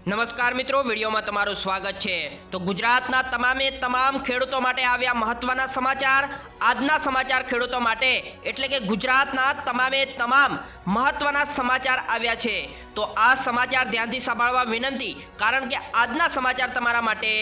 નમસ્કાર મિત્રો, વિડીયોમાં તમારું સ્વાગત છે। તો ગુજરાતના તમામે તમામ ખેડૂતો માટે આવ્યા મહત્વના સમાચાર। આજના સમાચાર ખેડૂતો માટે એટલે કે ગુજરાતના તમામે તમામ મહત્વના સમાચાર આવ્યા છે। તો આ સમાચાર ધ્યાનથી સાંભળવા વિનંતી, કારણ કે આજના સમાચાર તમારા માટે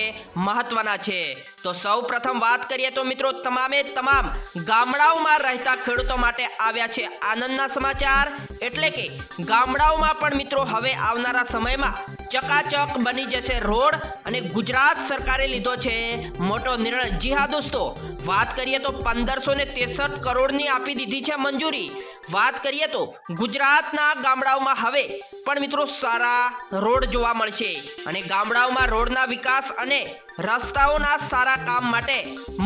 મહત્વના છે। તો સૌપ્રથમ વાત કરીએ તો મિત્રો તમામે તમામ ગામડાઓમાં રહેતા ખેડૂતો માટે આવ્યા છે આનંદના સમાચાર। એટલે કે ગામડાઓમાં પણ મિત્રો હવે આવનારા સમયમાં ચકાચક બની જશે રોડ અને ગુજરાત સરકારે લીધો છે મોટો નિર્ણય। જી હા દોસ્તો, વાત કરીએ તો 1563 કરોડની આપી દીધી છે મંજૂરી। વાત કરીએ તો ગુજરાતના ગામડાઓમાં હવે પણ મિત્રો સારા રોડ જોવા મળશે અને ગામડાઓમાં રોડના વિકાસ અને રસ્તાઓના સારા કામ માટે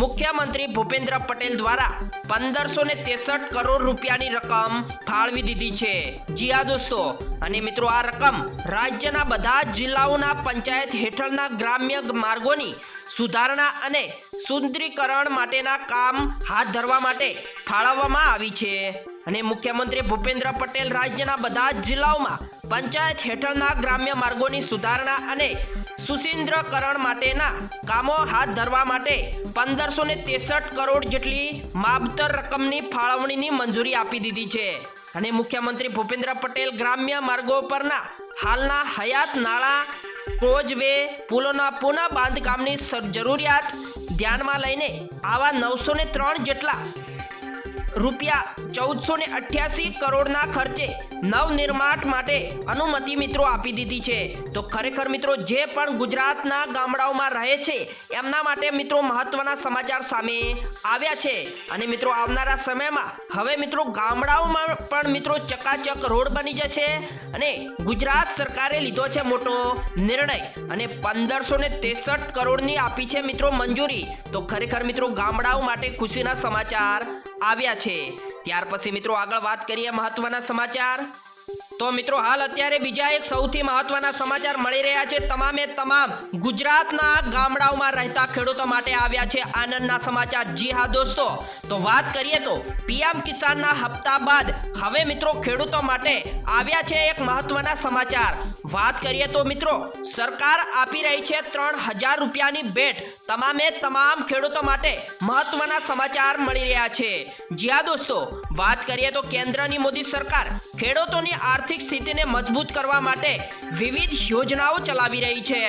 મુખ્યમંત્રી ભૂપેન્દ્ર પટેલ દ્વારા 1563 કરોડ રૂપિયાની રકમ ફાળવી દીધી છે। જી હા દોસ્તો, અને મિત્રો આ રકમ રાજ્યના બધા જ જિલ્લાઓના પંચાયત હેઠળના ગ્રામ્ય માર્ગોની સુધારણા અને સુંદરીકરણ માટેના કામ હાથ ધરવા માટે ફાળવવામાં આવી છે। અને મુખ્યમંત્રી ભૂપેન્દ્ર પટેલ રાજ્યના બધા જ જિલ્લાઓમાં પંચાયત હેઠળના ગ્રામ્ય માર્ગોની સુધારણા અને સુસિંદ્રીકરણ માટેના કામો હાથ ધરવા માટે 1563 કરોડ જેટલી માબતર રકમની ફાળવણીની મંજૂરી આપી દીધી છે। અને મુખ્યમંત્રી ભૂપેન્દ્ર પટેલ ગ્રામ્ય માર્ગો પરના હાલના હયાત નાળા, કોઝવે, પુલોના પુનઃ બાંધકામની જરૂરિયાત ધ્યાનમાં લઈને આવા 903 જેટલા રૂપિયા 1488 કરોડના ખર્ચે નવનિર્માણ માટે અનુમતિ મિત્રો આપી દીધી છે। તો ખરેખર મિત્રો જે પણ ગુજરાતના ગામડાઓમાં રહે છે એમના માટે મિત્રો મહત્વના સમાચાર સામે આવ્યા છે। અને મિત્રો આવનારા સમયમાં હવે મિત્રો ગામડાઓમાં પણ મિત્રો ચકાચક રોડ બની જશે અને ગુજરાત સરકારે લીધો છે મોટો નિર્ણય અને 1563 કરોડની આપી છે મિત્રો મંજૂરી। તો ખરેખર મિત્રો ગામડાઓ માટે ખુશીના સમાચાર આવ્યા છે। ત્યાર પછી મિત્રો આગળ વાત કરીએ મહત્વના સમાચાર। તો મિત્રો હાલ અત્યારે બીજા એક સૌથી મહત્વના સમાચાર મળી રહ્યા છે તમામે તમામ ગુજરાતના ગામડાઓમાં રહેતા ખેડૂતો માટે આવ્યા છે આનંદના સમાચાર। જી હા દોસ્તો, તો વાત કરીએ તો પીએમ કિસાનના હપ્તા બાદ હવે મિત્રો ખેડૂતો માટે આવ્યા છે એક મહત્વના સમાચાર। વાત કરીએ તો મિત્રો સરકાર આપી રહી છે 3000 રૂપિયાની ભેટ તમામે તમામ ખેડૂતો માટે મહત્વના સમાચાર મળી રહ્યા છે। જી હા દોસ્તો, વાત કરીએ તો કેન્દ્રની મોદી સરકાર ખેડૂતોની આર્થિક સ્થિતિને મજબૂત કરવા માટે વિવિધ યોજનાઓ ચલાવી રહી છે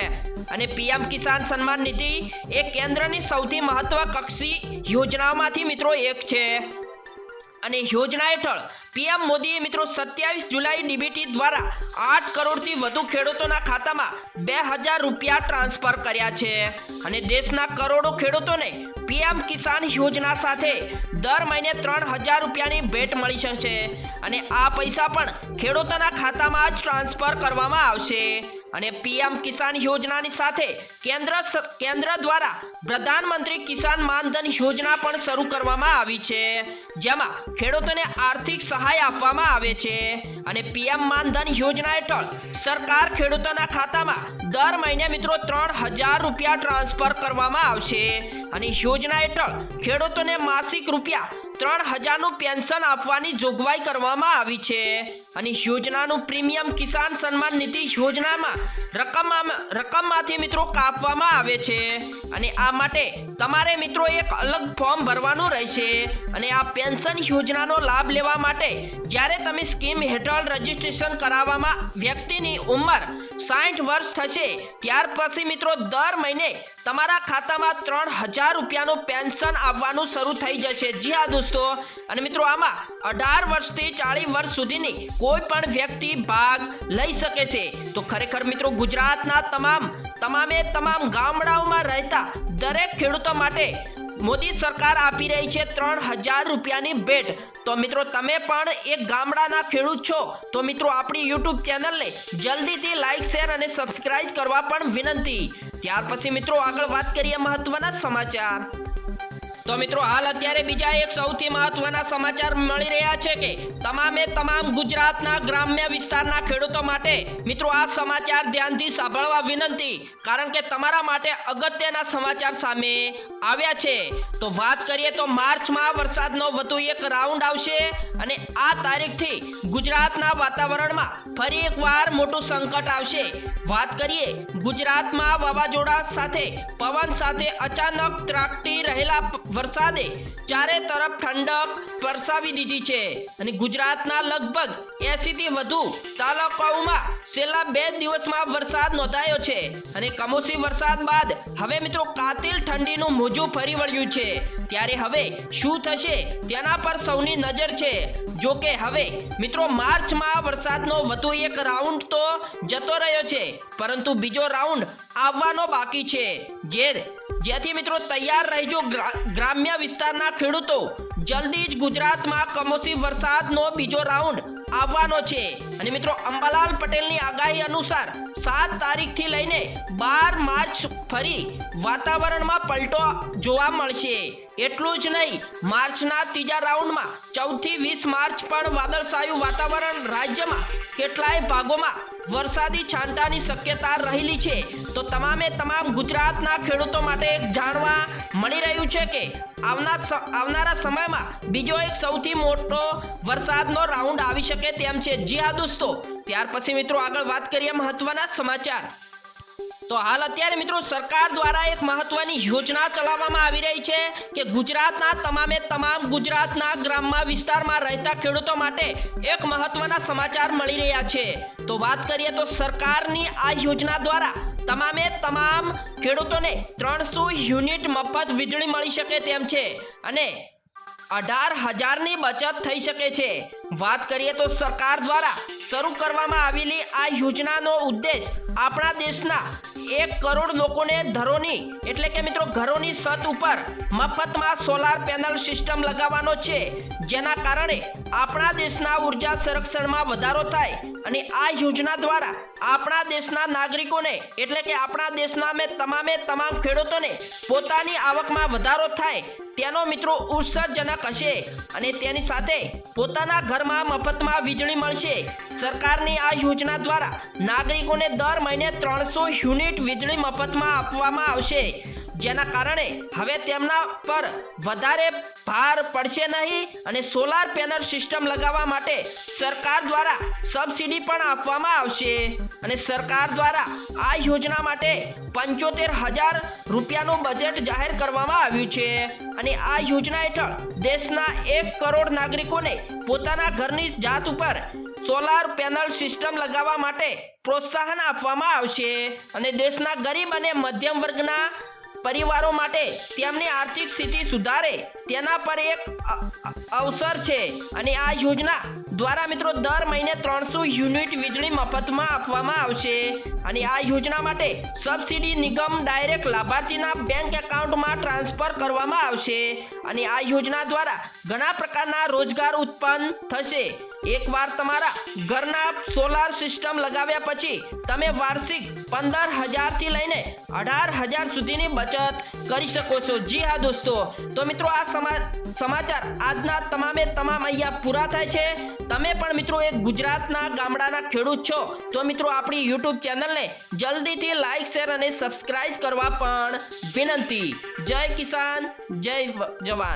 અને પીએમ કિસાન સન્માન નિધિ એ કેન્દ્રની સૌથી મહત્વાકાંક્ષી યોજનાઓમાંથી મિત્રો એક છે। અને યોજના હેઠળ પીએમ મોદીએ મિત્રો 27 જુલાઈ ડીબીટી દ્વારા 8 કરોડથી વધુ ખેડૂતોના ખાતામાં 2000 રૂપિયા ટ્રાન્સફર કર્યા છે અને દેશના કરોડો ખેડૂતોને પીએમ કિસાન યોજના સાથે દર મહિને 3000 રૂપિયાની ભેટ મળી શકશે અને આ પૈસા પણ ખેડૂતોના ખાતામાં જ ટ્રાન્સફર કરવામાં આવશે। અને પીએમ કિસાન યોજનાની સાથે કેન્દ્ર દ્વારા પ્રધાનમંત્રી કિસાન માનધન યોજના પણ શરૂ કરવામાં આવી છે, જેમાં ખેડૂતોને આર્થિક સહાય આપવામાં આવે છે। અને પીએમ માનધન યોજના હેઠળ સરકાર ખેડૂતોના ખાતામાં દર મહિને મિત્રો 3000 રૂપિયા ટ્રાન્સફર કરવામાં આવશે અને યોજના હેઠળ ખેડૂતોને માસિક રૂપિયા 3000નું પેન્શન આપવાની જોગવાઈ કરવામાં આવી છે અને યોજનાનું પ્રીમિયમ કિસાન સન્માન નિધિ યોજનામાં રકમમાંથી મિત્રો કાપવામાં આવે છે અને આ માટે તમારે મિત્રો એક અલગ ફોર્મ ભરવાનું રહેશે અને આ પેન્શન યોજનાનો લાભ લેવા માટે જ્યારે તમે સ્કીમ હેઠળ રજીસ્ટ્રેશન કરાવવામાં વ્યક્તિની ઉંમર 60 વર્ષ થશે ત્યાર પછી મિત્રો દર મહિને તમારા ખાતામાં 3000 રૂપિયાનું પેન્શન આવવાનું શરૂ થઈ જશે। જી હા દોસ્તો, અને મિત્રો આમાં 18 વર્ષથી 40 વર્ષ સુધીની કોઈ પણ વ્યક્તિ ભાગ લઈ શકે છે। તો ખરેખર મિત્રો ગુજરાતના તમામે તમામ ગામડાઓમાં રહેતા દરેક ખેડૂતો માટે મોદી સરકાર આપી રહી છે 3000 રૂપિયાની ભેટ। તો મિત્રો તમે પણ એક ગામડાના ખેડૂત છો તો મિત્રો આપણી યુટ્યુબ ચેનલને જલ્દીથી લાઈક, શેર અને સબસ્ક્રાઇબ કરવા પણ વિનંતી। ત્યાર પછી મિત્રો આગળ વાત કરીએ મહત્વના સમાચાર। તો મિત્રો હાલ અત્યારે બીજા એક સૌથી મહત્વના સમાચાર મળી રહ્યા છે કે તમામે તમામ ગુજરાતના ગ્રામ્ય વિસ્તારના ખેડૂતો માટે મિત્રો આ સમાચાર ધ્યાનથી સાંભળવા વિનંતી, કારણ કે તમારા માટે અગત્યના સમાચાર સામે આવ્યા છે। તો વાત કરીએ તો માર્ચમાં વરસાદનો વધુ એક રાઉન્ડ આવશે અને આ તારીખથી ગુજરાતના વાતાવરણમાં ફરી એકવાર મોટું સંકટ આવશે। વાત કરીએ ગુજરાતમાં વાવાઝોડા સાથે પવન સાથે અચાનક ત્રાટકી રહેલા વરસાદે ચારે તરફ ઠંડક વરસાવી દીધી છે અને ગુજરાતના લગભગ 80 થી વધુ તાલુકાઓમાં છેલ્લા 2 દિવસમાં વરસાદ નોંધાયો છે અને કમોસમી વરસાદ બાદ હવે મિત્રો કાતિલ ઠંડીનું મોજું ફરી વળ્યું છે। ત્યારે હવે શું થશે તેના પર સૌની નજર છે। જો કે હવે મિત્રો માર્ચમાં વરસાદનો વધુ એક રાઉન્ડ તો જતો રહ્યો છે, પરંતુ બીજો રાઉન્ડ આવવાનો બાકી છે, જેથી મિત્રો તૈયાર રહેજો ગ્રામ્ય વિસ્તારના ખેડૂતો। જલ્દી જ ગુજરાતમાં કમોસમી વરસાદનો બીજો રાઉન્ડ આવવાનો છે અને મિત્રો અંબાલાલ પટેલની આગાહી અનુસાર 7 તારીખથી લઈને 12 માર્ચ ફરી વાતાવરણમાં પલટો જોવા મળશે। એટલું જ નહીં, માર્ચના ત્રીજા રાઉન્ડમાં 14 થી 20 માર્ચ પણ વાદળછાયું વાતાવરણ રાજ્યમાં કેટલાય ભાગોમાં વરસાદી છાંટાની શક્યતા રહેલી છે। તો તમામે તમામ ગુજરાતના ખેડૂતો માટે જાણવા મળી રહ્યું છે કે આવનારા સમયમાં બીજો એક સૌથી મોટો વરસાદનો રાઉન્ડ આવી શકે તેમ છે। જી હા દોસ્તો, ત્યાર પછી મિત્રો આગળ વાત કરીએ મહત્વના સમાચાર। તો હાલ અત્યારે મિત્રો સરકાર દ્વારા એક મહત્વની યોજના ચલાવવામાં આવી રહી છે કે ગુજરાતના તમામે તમામ ગુજરાતના ગ્રામ્ય વિસ્તારમાં રહેતા ખેડૂતો માટે એક મહત્વના સમાચાર મળી રહ્યા છે। તો વાત કરીએ તો સરકારની આ યોજના દ્વારા તમામે તમામ ખેડૂતોને 300 યુનિટ મફત વીજળી મળી શકે તેમ છે અને 18,000ની બચત થઈ શકે છે। વાત કરીએ તો સરકાર દ્વારા શરૂ કરવામાં આવેલી આ યોજનાનો ઉદ્દેશ આપણા દેશના 1 કરોડ લોકોને એટલે કે મિત્રો ઘરોની છત ઉપર મફતમાં સોલાર પેનલ સિસ્ટમ લગાવવાનો છે, જેના કારણે આપણા દેશના ઉર્જા સંરક્ષણમાં વધારો થાય અને આ યોજના દ્વારા આપણા દેશના નાગરિકોને એટલે કે આપણા દેશના તમામ ખેડૂતોને પોતાની આવકમાં વધારો થાય તેનો મિત્રો ઉત્સાહજનક હશે અને તેની સાથે પોતાના ઘરમાં મફતમાં વીજળી મળશે। સરકારની આ યોજના દ્વારા નાગરિકોને દર મહિને 300 યુનિટ વીજળી મફતમાં આપવામાં આવશે, જેના કારણે હવે તેમના પર વધારે ભાર પડશે નહીં અને સોલાર પેનલ સિસ્ટમ લગાવવા માટે સરકાર દ્વારા સબસિડી પણ આપવામાં આવશે અને સરકાર દ્વારા આ યોજના માટે 75,000 રૂપિયાનું બજેટ જાહેર કરવામાં આવ્યું છે અને આ યોજના હેઠળ દેશના 1 કરોડ નાગરિકોને પોતાના ઘરની જાત ઉપર સોલાર પેનલ સિસ્ટમ લગાવવા માટે પ્રોત્સાહન આપવામાં આવશે અને દેશના ગરીબ અને મધ્યમ વર્ગના પરિવારો માટે તેમની આર્થિક સ્થિતિ સુધારે તેના પર એક અવસર છે અને આ યોજના દ્વારા મિત્રો દર મહિને 300 યુનિટ વીજળી મફતમાં આપવામાં આવશે અને આ યોજના માટે સબસિડી નિગમ ડાયરેક્ટ લાભાર્થીના બેંક એકાઉન્ટમાં ટ્રાન્સફર કરવામાં આવશે અને આ યોજના દ્વારા ઘણા પ્રકારના રોજગાર ઉત્પન્ન થશે। એકવાર તમારા ઘરના સોલાર સિસ્ટમ લગાવ્યા પછી તમે વાર્ષિક 15,000 થી લઈને 18,000 સુધીની બચત કરી શકો છો। જી હા દોસ્તો, તો મિત્રો આ સમાચાર આજના તમામ અહીંયા પૂરા થાય છે। તમે પણ મિત્રો એક ગુજરાતના ગામડાના ખેડૂત છો તો મિત્રો આપણી YouTube ચેનલને જલ્દીથી લાઈક શેર અને સબસ્ક્રાઇબ કરવા પણ વિનંતી। જય કિસાન, જય જવાન।